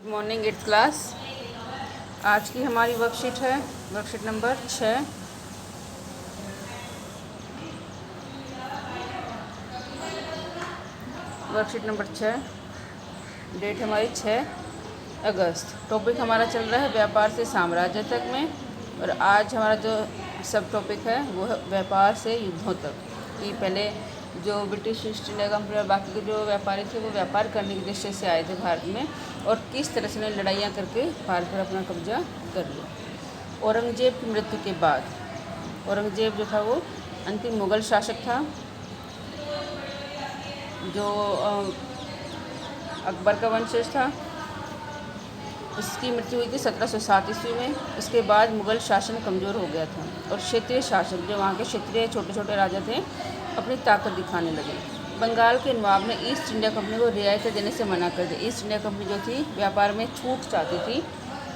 Good morning 8th class. आज की हमारी वर्कशीट है worksheet number 6। Worksheet number 6, date हमारी 6 अगस्त। टॉपिक हमारा चल रहा है व्यापार से साम्राज्य तक में, और आज हमारा जो सब टॉपिक है वो है व्यापार से युद्धों तक। कि पहले जो ब्रिटिश ईस्ट इंडिया कंपनी और बाकी के जो व्यापारी थे वो व्यापार करने के उद्देश्य से आए थे भारत में, और किस तरह से लड़ाइयाँ करके भारत पर अपना कब्जा कर लिया। औरंगजेब की मृत्यु के बाद, औरंगजेब जो था वो अंतिम मुग़ल शासक था जो अकबर का वंशज था। इसकी मृत्यु हुई थी 1707 ईस्वी में। इसके बाद मुग़ल शासन कमज़ोर हो गया था और क्षेत्रीय शासक जो वहाँ के क्षेत्रीय छोटे छोटे राजा थे अपनी ताकत दिखाने लगे। बंगाल के नवाब ने ईस्ट इंडिया कंपनी को रियायतें देने से मना कर दिया। ईस्ट इंडिया कंपनी जो थी व्यापार में छूट चाहती थी,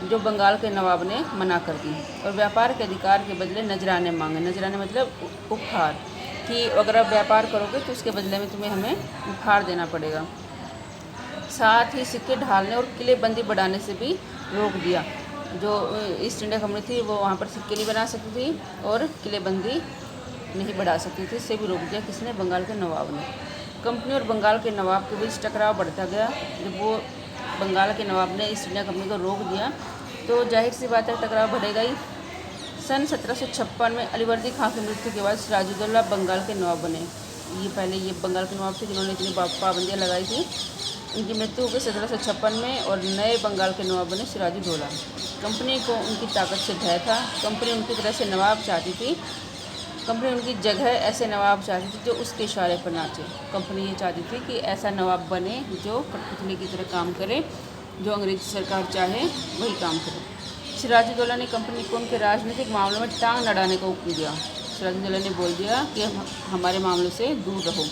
जो बंगाल के नवाब ने मना कर दी, और व्यापार के अधिकार के बदले नजराने मांगे। नजराने मतलब उपहार, कि अगर आप व्यापार करोगे तो उसके बदले में तुम्हें हमें उपहार देना पड़ेगा। साथ ही सिक्के ढालने और किलेबंदी बढ़ाने से भी रोक दिया। जो ईस्ट इंडिया कंपनी थी वो वहाँ पर सिक्के नहीं बना सकती थी और किलेबंदी नहीं बढ़ा सकती थी, इससे भी रोक दिया। किसने? बंगाल के नवाब ने। कंपनी और बंगाल के नवाब के बीच टकराव बढ़ता गया। जब वो बंगाल के नवाब ने ईस्ट इंडिया कंपनी को रोक दिया तो जाहिर सी बात है टकराव बढ़ेगा ही। सन 1756 में अलीवर्दी खां की मृत्यु के बाद सिराजुद्दौला बंगाल के नवाब बने। ये बंगाल के नवाब थे जिन्होंने इतनी पाबंदियाँ लगाई थी। उनकी मृत्यु हो गई 1756 में, और नए बंगाल के नवाब बने सिराजुद्दौला। कंपनी को उनकी ताकत से भय था। कंपनी उनकी तरह से नवाब चाहती थी। कंपनी उनकी जगह ऐसे नवाब चाहती थी जो उसके इशारे पर नाचे। कंपनी ये चाहती थी कि ऐसा नवाब बने जो कठपुतली की तरह काम करे, जो अंग्रेज़ी सरकार चाहे वही काम करे। सिराजुद्दौला ने कंपनी को उनके राजनीतिक मामलों में टांग अड़ाने का हुक्म दिया। सिराजुद्दौला ने बोल दिया कि हमारे मामलों से दूर रहो,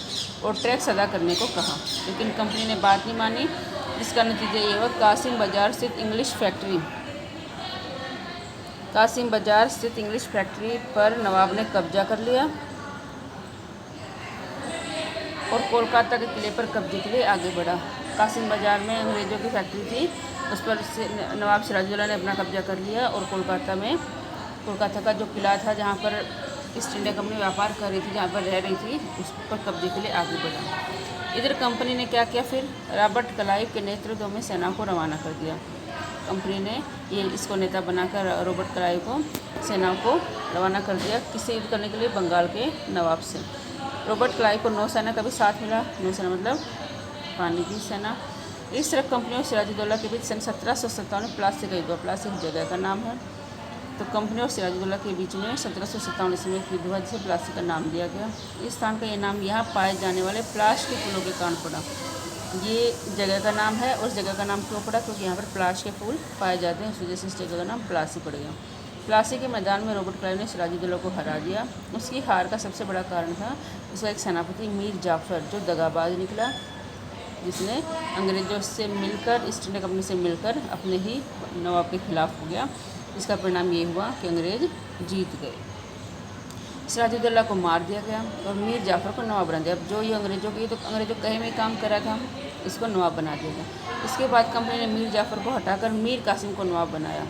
और टैक्स अदा करने को कहा। लेकिन कंपनी ने बात नहीं मानी, जिसका नतीजा ये हुआ कासिम बाज़ार स्थित इंग्लिश फैक्ट्री पर नवाब ने कब्जा कर लिया और कोलकाता के किले पर कब्जे के लिए आगे बढ़ा। कासिम बाज़ार में अंग्रेज़ों की फैक्ट्री थी, उस पर नवाब सिराजुद्दौला ने अपना कब्जा कर लिया, और कोलकाता का जो किला था जहाँ पर ईस्ट इंडिया कंपनी व्यापार कर रही थी, जहाँ पर रह रही थी, उस पर कब्जे के लिए आगे बढ़ा। इधर कंपनी ने क्या किया? फिर रॉबर्ट क्लाइव के नेतृत्व में सेना को रवाना कर दिया। कंपनी ने इसको नेता बनाकर रॉबर्ट क्लाइव को सेना को रवाना कर दिया। किससे युद्ध करने के लिए? बंगाल के नवाब से। रॉबर्ट क्लाइव को नौसेना का भी साथ मिला। नौसेना मतलब पानी की सेना। इस तरह कंपनी और सिराजुद्दौला के बीच सन 1757 में प्लासी का युद्ध हुआ। प्लासी एक जगह का नाम है। तो कंपनी और सिराजुद्दौला के बीच में 1757 ईस्वी में एक युद्ध हुआ जिसे प्लासी का नाम दिया गया। इस स्थान का ये नाम यहाँ पाए जाने वाले प्लाश के फूलों के कारण पड़ा। ये जगह का नाम है, और उस जगह का नाम क्यों पड़ा? क्योंकि यहाँ पर प्लाश के फूल पाए जाते हैं, इस वजह से इस जगह का नाम प्लासी पड़ गया। प्लासी के मैदान में रॉबर्ट क्लाइव ने सिराजुद्दौला को हरा दिया। उसकी हार का सबसे बड़ा कारण था उसका एक सेनापति मीर जाफ़र, जो दगाबाज निकला, जिसने अंग्रेज़ों से मिलकर, ईस्ट इंडिया कंपनी से मिलकर अपने ही नवाब के खिलाफ हो गया। इसका परिणाम ये हुआ कि अंग्रेज़ जीत गए। सिराजुद्दौला को मार दिया गया और मीर जाफ़र को नवाब बना दिया। अब जो ये अंग्रेज़ों कहे में काम कर रहा था, इसको नवाब बना दिया गया। इसके बाद कंपनी ने मीर जाफ़र को हटाकर मीर कासिम को नवाब बनाया,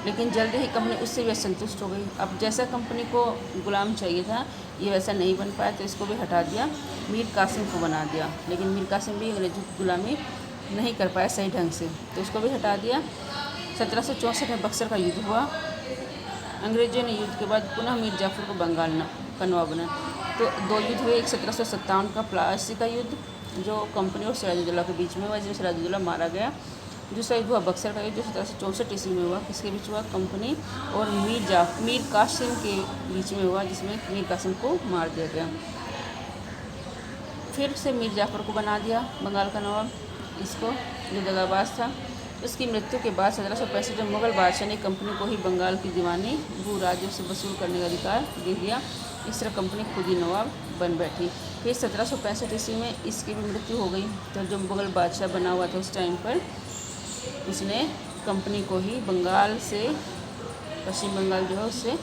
लेकिन जल्दी ही कंपनी उससे भी असंतुष्ट हो गई। अब जैसा कंपनी को गुलाम चाहिए था ये वैसा नहीं बन पाया, तो इसको भी हटा दिया, मीर कासिम को बना दिया। लेकिन मीर कासिम भी अंग्रेज़ों की गुलामी नहीं कर पाया सही ढंग से, तो उसको भी हटा दिया। 1764 में बक्सर का युद्ध हुआ। अंग्रेज़ों ने युद्ध के बाद पुनः मीर जाफ़र को बंगाल का नवाब बना। तो दो युद्ध हुए, एक 1757 का प्लासी का युद्ध जो कंपनी और सिराजुद्दौला के बीच में हुआ, जिसमें सिराजुद्दौला मारा गया। दूसरा युद्ध हुआ बक्सर का युद्ध, जो 1764 ईस्वी में हुआ। किसके बीच हुआ? कंपनी और मीर कासिम के बीच में हुआ, जिसमें मीर कासिम को मार दिया गया। फिर से मीर जाफ़र को बना दिया बंगाल का नवाब, इसको, जो दगाबाज था। उसकी मृत्यु के बाद 1765 में मुग़ल बादशाह ने कंपनी को ही बंगाल की दीवानी भू राज्यों से वसूल करने का अधिकार दे दिया। इस तरह कंपनी खुद ही नवाब बन बैठी। फिर 1765 ईस्वी में इसकी भी मृत्यु हो गई। तो जो मुग़ल बादशाह बना हुआ था उस टाइम पर, उसने कंपनी को ही बंगाल से, पश्चिम बंगाल जो है उससे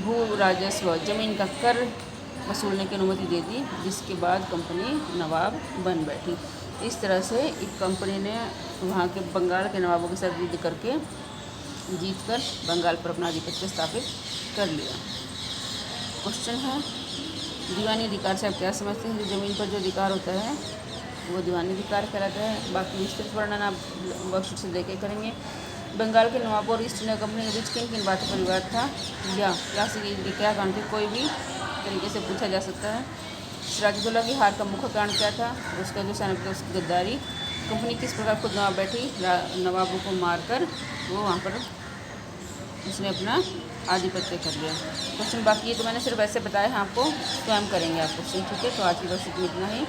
भू राजस्व, ज़मीन का कर वसूलने की अनुमति दे दी, जिसके बाद कंपनी नवाब बन बैठी। इस तरह से एक कंपनी ने वहाँ के बंगाल के नवाबों के साथ युद्ध करके जीतकर बंगाल पर अपना आधिपत्य स्थापित कर लिया। क्वेश्चन है, दीवानी अधिकार से आप क्या समझते हैं? जो ज़मीन पर जो अधिकार होता है वो दीवानी अधिकार कहलाता है। बाकी विस्तृत वर्णन आप वर्कशीट से देखे करेंगे। बंगाल के नवाबों और ईस्ट इंडिया कंपनी के बीच किन किन बातों पर विवाद था, या क्या कारण थी, कोई भी तरीके से पूछा जा सकता है। सिराजुद्दौला की हार का मुख्य कारण क्या था? उसका जो सैनिक था उसकी गद्दारी। कंपनी किस प्रकार खुद नवाब बैठी नवाबों को मारकर वो वहाँ पर उसने अपना आधिपत्य कर लिया। क्वेश्चन बाकी है तो मैंने सिर्फ ऐसे बताया है, आपको स्वयं करेंगे आप क्वेश्चन, ठीक है। तो आज की वर्कशीट में इतना ही।